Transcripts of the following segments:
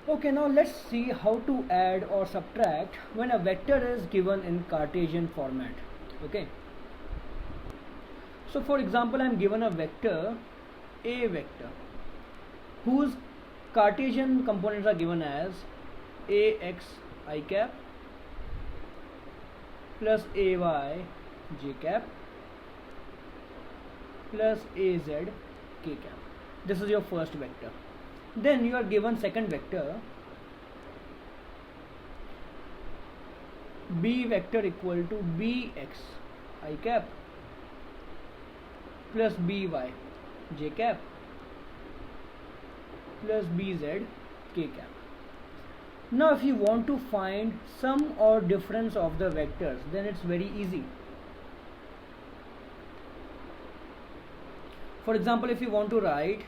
Okay, now let's see how to add or subtract when a vector is given in Cartesian format. Okay. So for example, I am given a vector, A vector, whose Cartesian components are given as Ax I cap plus Ay j cap plus Az k cap. This is your first vector. Then you are given second vector, B vector equal to Bx I cap plus By j cap plus Bz k cap. Now if you want to find sum or difference of the vectors, then it's very easy. For example, if you want to write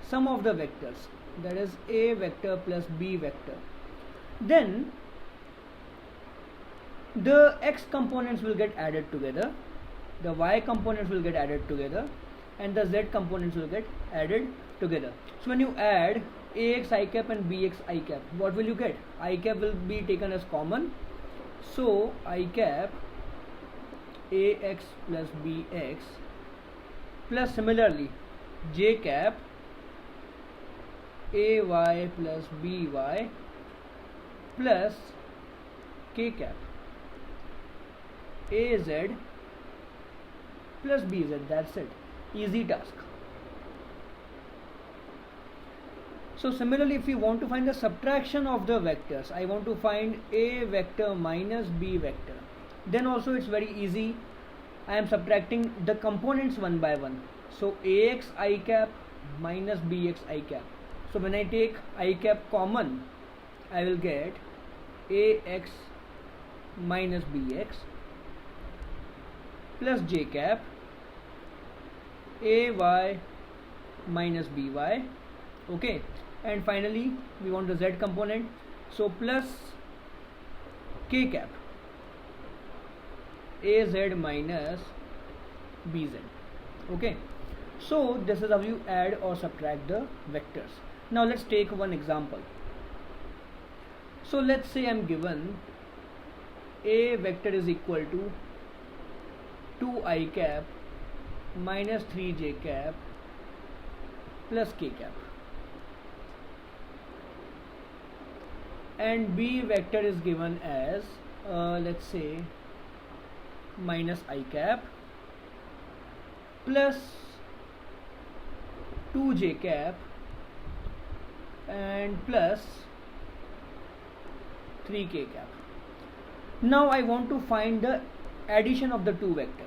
sum of the vectors, that is A vector plus B vector, then the x components will get added together, the y components will get added together, and the z components will get added together. So when you add Ax I cap and Bx I cap, what will you get? I cap will be taken as common, so I cap Ax plus Bx plus similarly j cap Ay plus By plus k cap Az plus Bz. That's it. Easy task. So similarly, if we want to find the subtraction of the vectors, I want to find A vector minus B vector, then also it's very easy. I am subtracting the components one by one. So Ax I cap minus Bx I cap. So when I take I cap common, I will get Ax minus Bx plus j cap Ay minus By. Okay, and finally we want the z component, so plus k cap Az minus Bz. Okay, so this is how you add or subtract the vectors. Now let's take one example. So let's say I'm given A vector is equal to 2 I cap minus 3 j cap plus k cap, and B vector is given as let's say minus I cap plus 2 j cap and plus 3 k cap. Now I want to find the addition of the two vectors.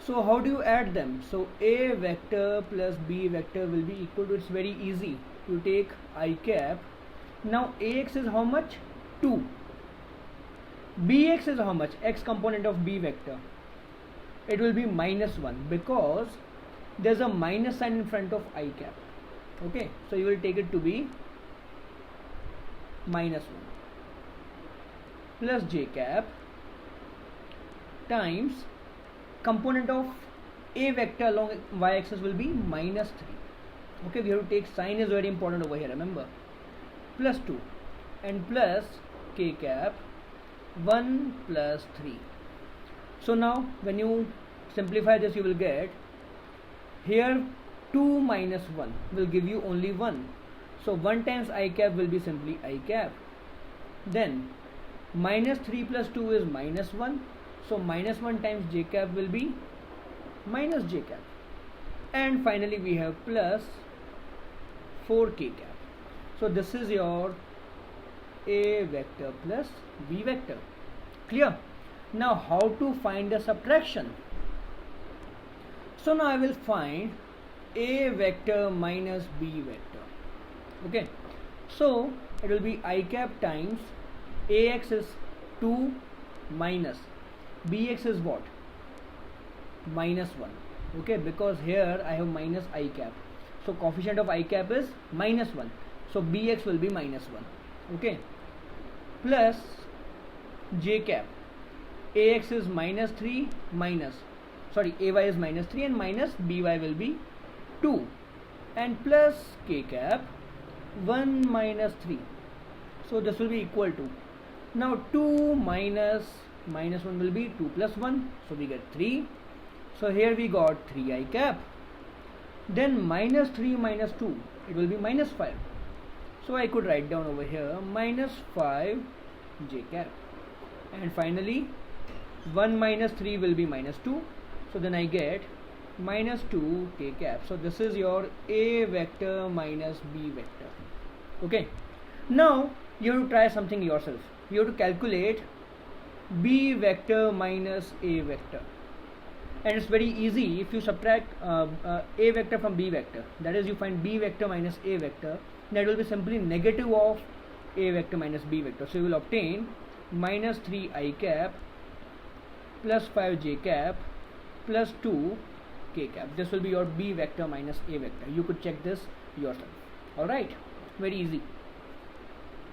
So how do you add them? So A vector plus B vector will be equal to, it's very easy. You take I cap. Now Ax is how much? 2. Bx is how much? X component of B vector. It will be minus 1 because there's a minus sign in front of I cap. Okay, so you will take it to be minus 1 plus j cap times component of A vector along y-axis will be minus 3. Okay, we have to take sign is very important over here, remember, plus 2 and plus k cap 1 plus 3. So now when you simplify this, you will get here 2 minus 1 will give you only 1. So 1 times I cap will be simply I cap. Then minus 3 plus 2 is minus 1. So minus 1 times j cap will be minus j cap. And finally we have plus 4k cap. So this is your A vector plus B vector. Clear? Now how to find the subtraction? So now I will find A vector minus B vector. Okay, so it will be I cap times Ax is 2 minus Bx is what? Minus 1. Okay, because here I have minus I cap. So coefficient of I cap is minus 1. So Bx will be minus 1. Okay, plus j cap. Ax is minus 3 minus, sorry, Ay is minus 3 and minus By will be 2, and plus k cap 1 minus 3. So this will be equal to, now 2 minus 1 will be 2 plus 1, so we get 3. So here we got 3 I cap. Then minus 3 minus 2, it will be minus 5. So I could write down over here minus 5 j cap. And finally 1 minus 3 will be minus 2. So then I get minus 2 k cap. So this is your A vector minus B vector. Okay. Now you have to try something yourself. You have to calculate B vector minus A vector. And it's very easy. If you subtract A vector from B vector, that is, you find B vector minus A vector, that will be simply negative of A vector minus B vector. So you will obtain minus 3 I cap plus 5 j cap plus 2 k cap. This will be your B vector minus A vector. You could check this yourself. Alright, very easy.